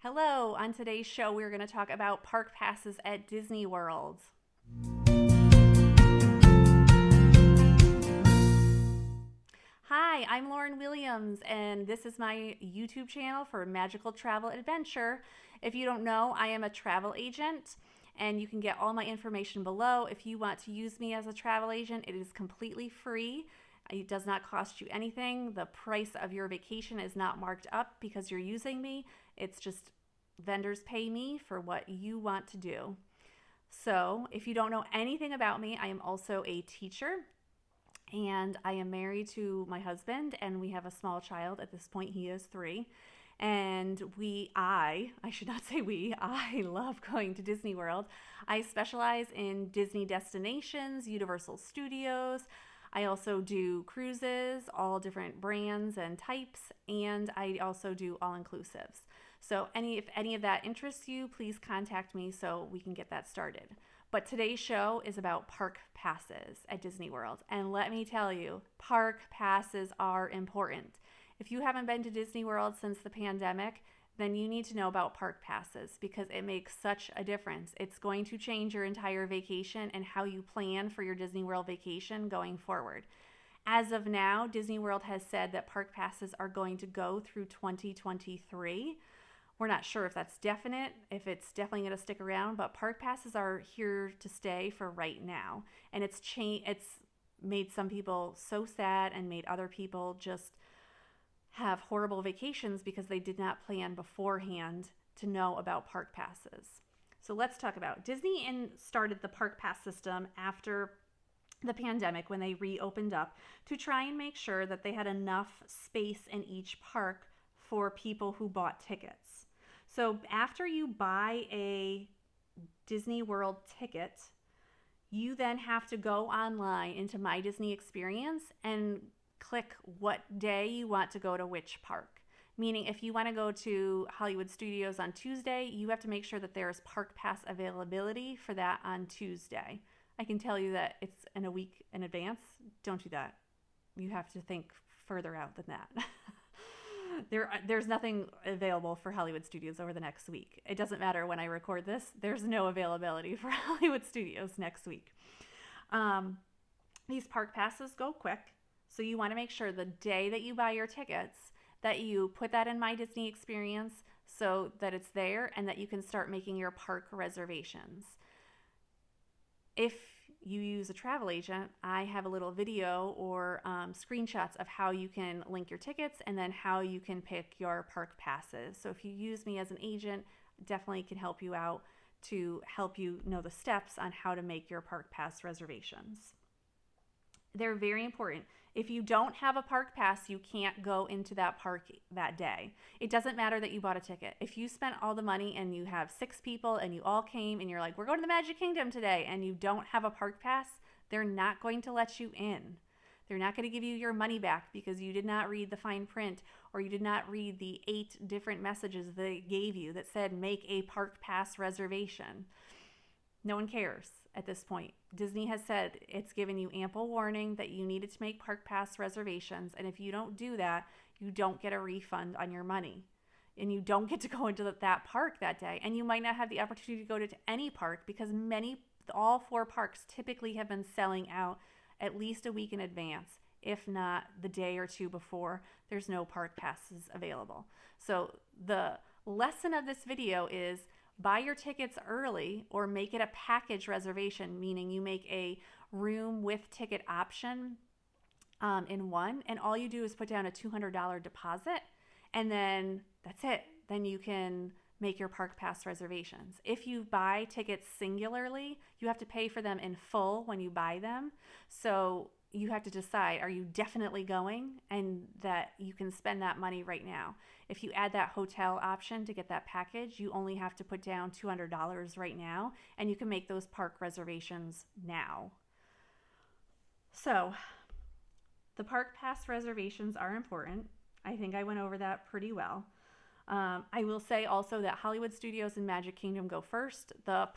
Hello, on today's show, we're going to talk about park passes at Disney World. Hi, I'm Lauren Williams, and this is my YouTube channel for Magical Travel Adventure. If you don't know, I am a travel agent, and you can get all my information below. If you want to use me as a travel agent, it is completely free. It does not cost you anything. The price of your vacation is not marked up because you're using me. It's just vendors pay me for what you want to do. So if you don't know anything about me, I am also a teacher, and I am married to my husband, and we have a small child. At this point, he is 3. And I should not say we, I love going to Disney World. I specialize in Disney destinations, Universal Studios. I also do cruises, all different brands and types, and I also do all-inclusives. So if any of that interests you, please contact me so we can get that started. But today's show is about park passes at Disney World. And let me tell you, park passes are important. If you haven't been to Disney World since the pandemic, then you need to know about park passes because it makes such a difference. It's going to change your entire vacation and how you plan for your Disney World vacation going forward. As of now, Disney World has said that park passes are going to go through 2023. We're not sure if that's definite, if it's definitely going to stick around, but park passes are here to stay for right now. And it's made some people so sad and made other people just have horrible vacations because they did not plan beforehand to know about park passes. So let's talk about Disney started the park pass system after the pandemic when they reopened up to try and make sure that they had enough space in each park for people who bought tickets. So after you buy a Disney World ticket, you then have to go online into My Disney Experience and click what day you want to go to which park. Meaning if you want to go to Hollywood Studios on Tuesday, you have to make sure that there's park pass availability for that on Tuesday. I can tell you that it's in a week in advance. Don't do that. You have to think further out than that. There's nothing available for Hollywood Studios over the next week. It doesn't matter when I record this. There's no availability for Hollywood Studios next week. These park passes go quick. So you want to make sure the day that you buy your tickets that you put that in My Disney Experience so that it's there and that you can start making your park reservations. If you use a travel agent, I have a little video or screenshots of how you can link your tickets and then how you can pick your park passes. So if you use me as an agent, definitely can help you out to help you know the steps on how to make your park pass reservations. They're very important. If you don't have a park pass, you can't go into that park that day. It doesn't matter that you bought a ticket. If you spent all the money and you have 6 people and you all came and you're like, we're going to the Magic Kingdom today, and you don't have a park pass, they're not going to let you in. They're not going to give you your money back because you did not read the fine print or you did not read the 8 different messages they gave you that said make a park pass reservation. No one cares at this point. Disney has said it's given you ample warning that you needed to make park pass reservations, and if you don't do that, you don't get a refund on your money. And you don't get to go into that park that day. And you might not have the opportunity to go to any park because all 4 parks typically have been selling out at least a week in advance, if not the day or 2 before. There's no park passes available. So the lesson of this video is buy your tickets early or make it a package reservation, meaning you make a room with ticket option in one, and all you do is put down a $200 deposit, and then that's it. Then you can make your park pass reservations. If you buy tickets singularly, you have to pay for them in full when you buy them. So you have to decide, are you definitely going, and that you can spend that money right now. If you add that hotel option to get that package, you only have to put down $200 right now, and you can make those park reservations now. So the park pass reservations are important. I think I went over that pretty well. I will say also that Hollywood Studios and Magic Kingdom go first. The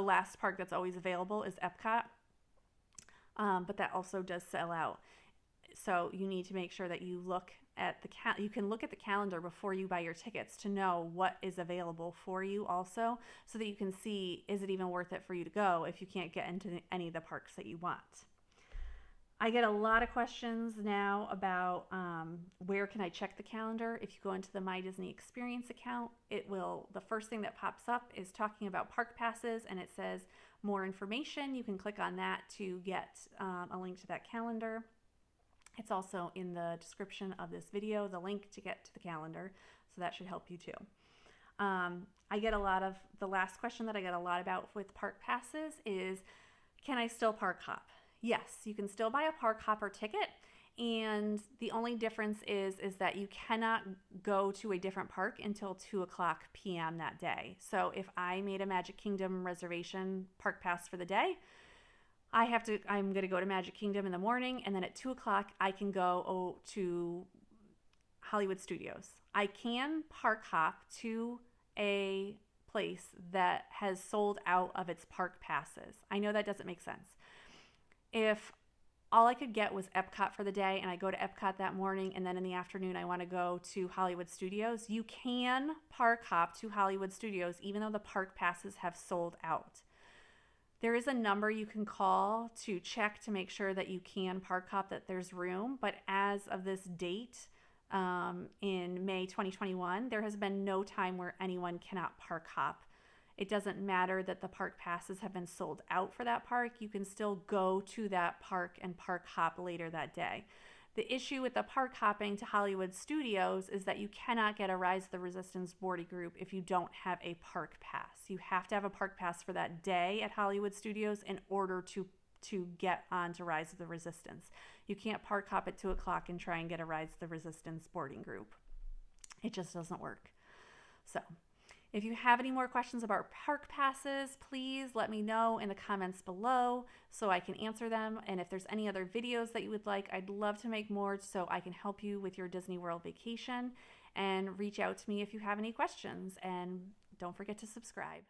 last park that's always available is Epcot. But that also does sell out. So you need to make sure that you look at you can look at the calendar before you buy your tickets to know what is available for you also, so that you can see, is it even worth it for you to go if you can't get into any of the parks that you want. I get a lot of questions now about where can I check the calendar. If you go into the My Disney Experience account, the first thing that pops up is talking about park passes, and it says more information. You can click on that to get a link to that calendar. It's also in the description of this video, the link to get to the calendar, so that should help you too. The last question that I get a lot about with park passes is, can I still park hop? Yes, you can still buy a park hopper ticket, and the only difference is that you cannot go to a different park until 2:00 p.m. that day. So if I made a Magic Kingdom reservation park pass for the day, I'm going to go to Magic Kingdom in the morning, and then at 2:00 I can go to Hollywood Studios. I can park hop to a place that has sold out of its park passes. I know that doesn't make sense. If all I could get was Epcot for the day and I go to Epcot that morning and then in the afternoon I want to go to Hollywood Studios, you can park hop to Hollywood Studios even though the park passes have sold out. There is a number you can call to check to make sure that you can park hop, that there's room, but as of this date, in May 2021, there has been no time where anyone cannot park hop. It doesn't matter that the park passes have been sold out for that park. You can still go to that park and park hop later that day. The issue with the park hopping to Hollywood Studios is that you cannot get a Rise of the Resistance boarding group if you don't have a park pass. You have to have a park pass for that day at Hollywood Studios in order to get on to Rise of the Resistance. You can't park hop at 2:00 and try and get a Rise of the Resistance boarding group. It just doesn't work. So if you have any more questions about park passes, please let me know in the comments below so I can answer them. And if there's any other videos that you would like, I'd love to make more so I can help you with your Disney World vacation. And reach out to me if you have any questions. And don't forget to subscribe.